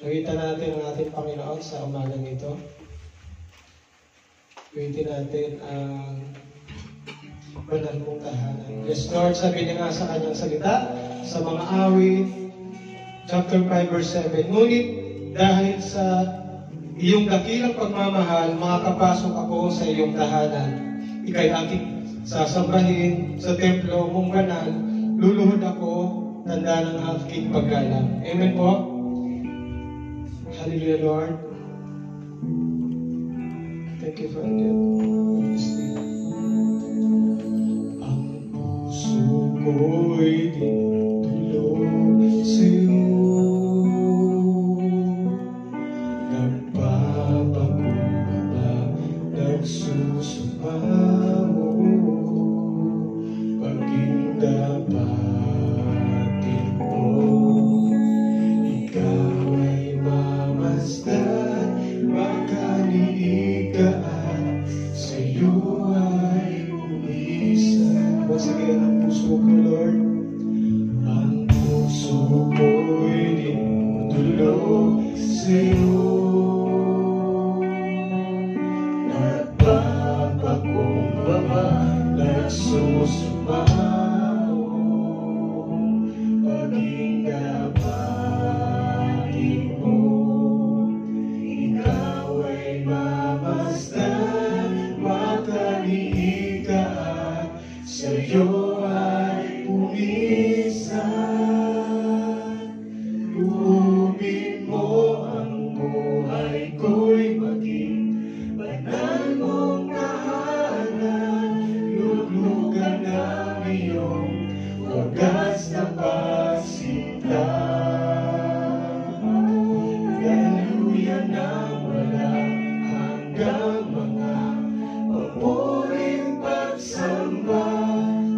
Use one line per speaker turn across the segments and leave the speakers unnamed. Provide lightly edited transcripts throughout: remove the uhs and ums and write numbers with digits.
Nakita natin ang ating Panginoon sa umagang ito. Nakita natin ang banal mong tahanan. Yes, Lord, sabi niya nga sa kanyang salita, sa mga awit, chapter 5, verse 7, ngunit dahil sa iyong dakilang pagmamahal, makakapasok ako sa iyong tahanan. Ika'y aking sasambahin sa templo mong banal, luluhod ako, tanda ng aking paggalang. Amen po. Hallelujah, Lord. Thank you for that. Ang puso ko'y dinulog sa'yo, nagpapakumbaba, nagsusumpa mo, paging dapatin mo, ikaw ay mamasdan, makaliigaan, sa'yo ay umisan. Once again, ang puso ko, Lord, ang puso ko'y dinudulog sa'yo, nagpapakumbaba, nagsusumpa mo, paging dapatin mo, ikaw ay mamasdan, makaliigaan, sa'yo ay pumisan. Luhubin mo ang buhay ko'y maging banal mong tahanan, luglugan ng iyong wagas na pagsinta. Hallelujah nang walang hanggang mga papuring pagsamba,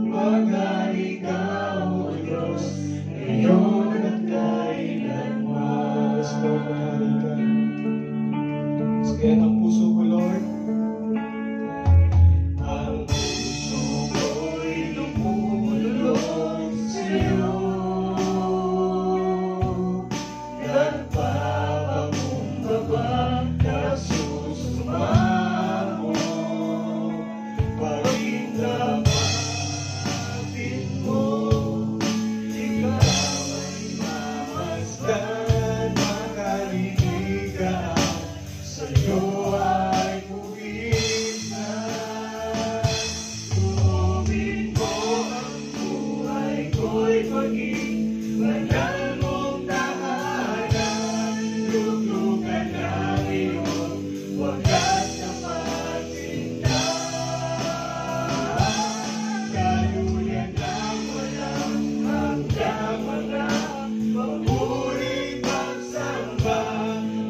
maghari ka, O Diyos, ngayon at kailanman. Yes, Lord, maghari ka. Sige, ang puso ko, Lord. Ang puso ko'y lumulog sa'yo, nagpapakumbaba, nagsusumpa mo, paging dapatin mo, ikaw ay mamasdan, makaliigaan, sa'yo ay puwisan. Luhubin mo ang buhay ko'y maging banal mong tahanan, luglugan ng iyong wagas na pagsinta. Kaluyan ng walang hanggang mga papuring pagsamba,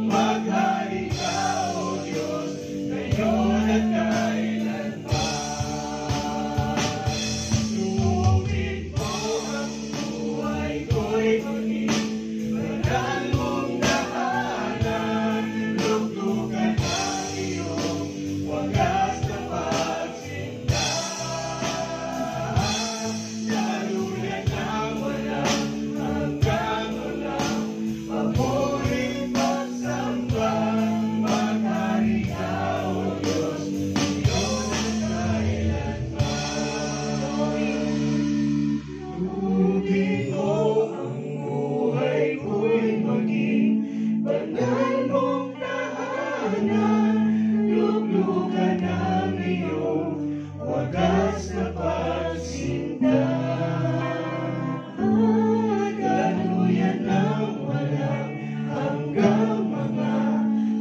maghari ka, O Diyos, ngayon at kailanman. Luhubin mo ang buhay ko'y maging banal mong tahanan, luglugan ng iyong wagas na pagsinta. Kaluyan ng walang hanggang mga papuring pagsamba, maghari ka, O Diyos, ngayon at kailanman. Luhubin mo ang buhay ko'y maging banal mong tahanan, luglugan ng iyong wagas na pagsinta. Kaluyan ng walang hanggang mga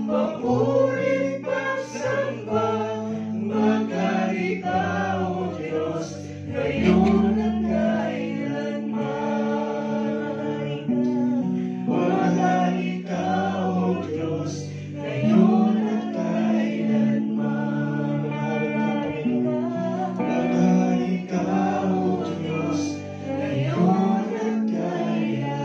papuring pagsamba, maghari ka, O Diyos, ngayon at kailanman. Maghari ka, O Diyos, ngayon at kailanman. Maghari ka, O Diyos, ngayon at kailanman.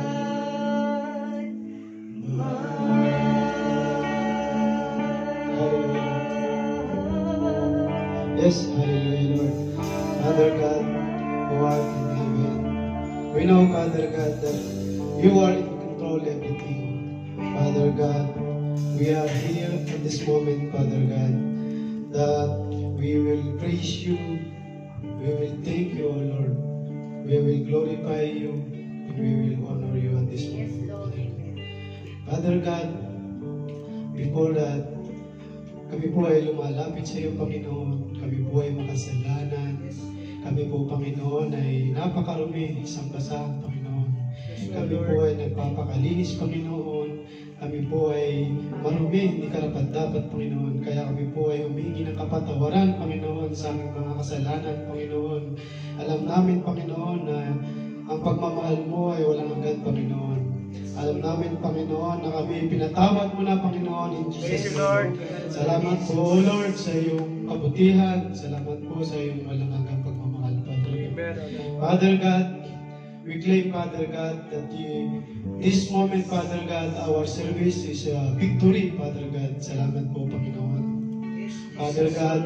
Hallelujah. Yes, hallelujah, Lord. Father God, who art in heaven, we know, Father God, that you are in control of everything. Father God, we are here at this moment, Father God, that we will praise you, we will thank you, O Lord, we will glorify you, and we will honor you at this moment. Father God, before that, kami po ay lumalapit sa iyo, Panginoon. Kami po ay makasalanan. Kami po, Panginoon, ay napakarumi, isang basa, Panginoon. Kami po ay nagpapakalinis, Panginoon. Kami po ay marumi, hindi karapat-dapat, Panginoon. Kaya kami po ay humingi ng kapatawaran, Panginoon, sa aming mga kasalanan, Panginoon. Alam namin, Panginoon, na ang pagmamahal mo ay walang hanggan, Panginoon. Alam namin, Panginoon, na kami pinatawad mo na, Panginoon, in Jesus' name. Salamat po, O Lord, sa iyong kabutihan. Salamat po sa iyong walang hanggang pagmamahal, Father God. Father God, we claim, Father God, that this moment, Father God, our service is a victory, Father God. Salamat po, Panginoon. Father God,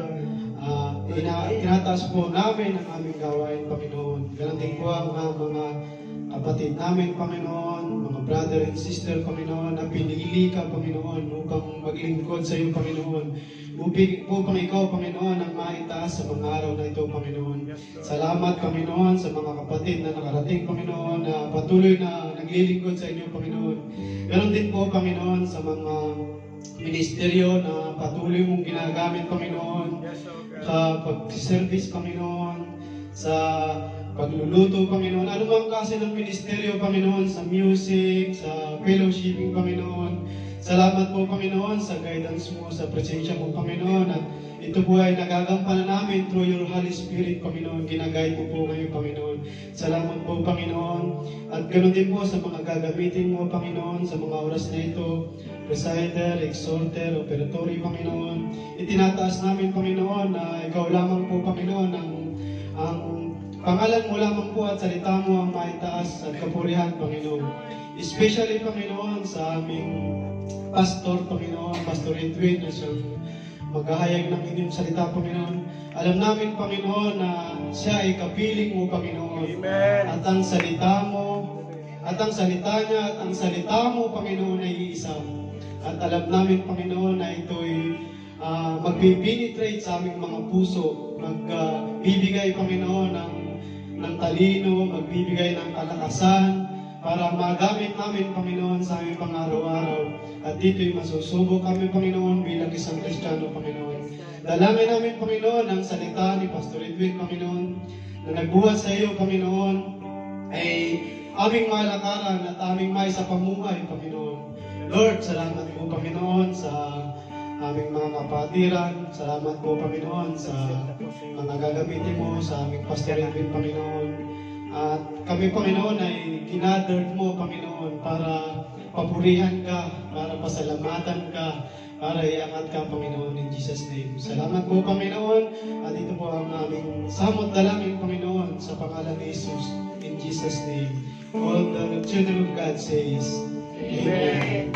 tinataas po namin ang aming gawain, Panginoon. Ganon din po ang mga kapatid namin, Panginoon, mga brother and sister, Panginoon, na pinili ka, Panginoon, upang maglingkod sa iyo, Panginoon. Upang ikaw, Panginoon, ang maitaas sa mga araw na ito, Panginoon. Salamat, Panginoon, sa mga kapatid na nakarating, Panginoon, na patuloy na naglilingkod sa inyo, Panginoon. Ganon din po, Panginoon, sa mga ministeryo na patuloy mong ginagamit, Panginoon, sa pag-service, Panginoon, sa pagluluto, Panginoon, anumang klase ng ministeryo, Panginoon, sa music, sa fellowshipping, Panginoon. Salamat po, Panginoon, sa guidance mo, sa presensya mo, Panginoon. At ito po ay nagagampanan namin through your Holy Spirit, Panginoon. Ginaguide mo po kayo, Panginoon. Salamat po, Panginoon. At ganoon din po sa mga gagamitin mo, Panginoon, sa mga oras na ito. Presider, exhorter, operatory, Panginoon. Itinataas namin, Panginoon, na ikaw lamang po, Panginoon, ang pangalan mo lamang po at salita mo ang maitaas at kapurihan, Panginoon. Especially, Panginoon, sa aming pastor, Panginoon, Pastor Edwin, na siyang maghahayag ng inyong salita, Panginoon. Alam namin, Panginoon, na siya ay kapiling mo, Panginoon. Amen. At ang salita mo, at ang salita niya, at ang salita mo, Panginoon, ay iisa. At alam namin, Panginoon, na ito'y magbipenetrate sa aming mga puso, magbibigay, Panginoon, ng talino, magbibigay ng kalakasan, para magamit namin, Panginoon, sa aming pang-araw-araw. At dito'y masusubok kami, Panginoon, bilang isang Kristiyano, Panginoon. Dalangin namin, Panginoon, ang salita ni Pastor Edwin, Panginoon, na nagbuhat sa iyo, Panginoon, ay aming malakaran at aming maisa pamuhay, Panginoon. Lord, salamat po, Panginoon, sa aming mga kapatiran. Salamat po, Panginoon, sa mga gagamitin mo sa aming Pastor Edwin, Panginoon. At kami, Panginoon, ay kinaderd mo, Panginoon, para papurihan ka, para pasalamatan ka, para iangat ka, Panginoon, in Jesus' name. Salamat po, Panginoon. At ito po ang aming samot dalangin, Panginoon, sa pangalan ni Jesus, in Jesus' name. All the children of God says, Amen.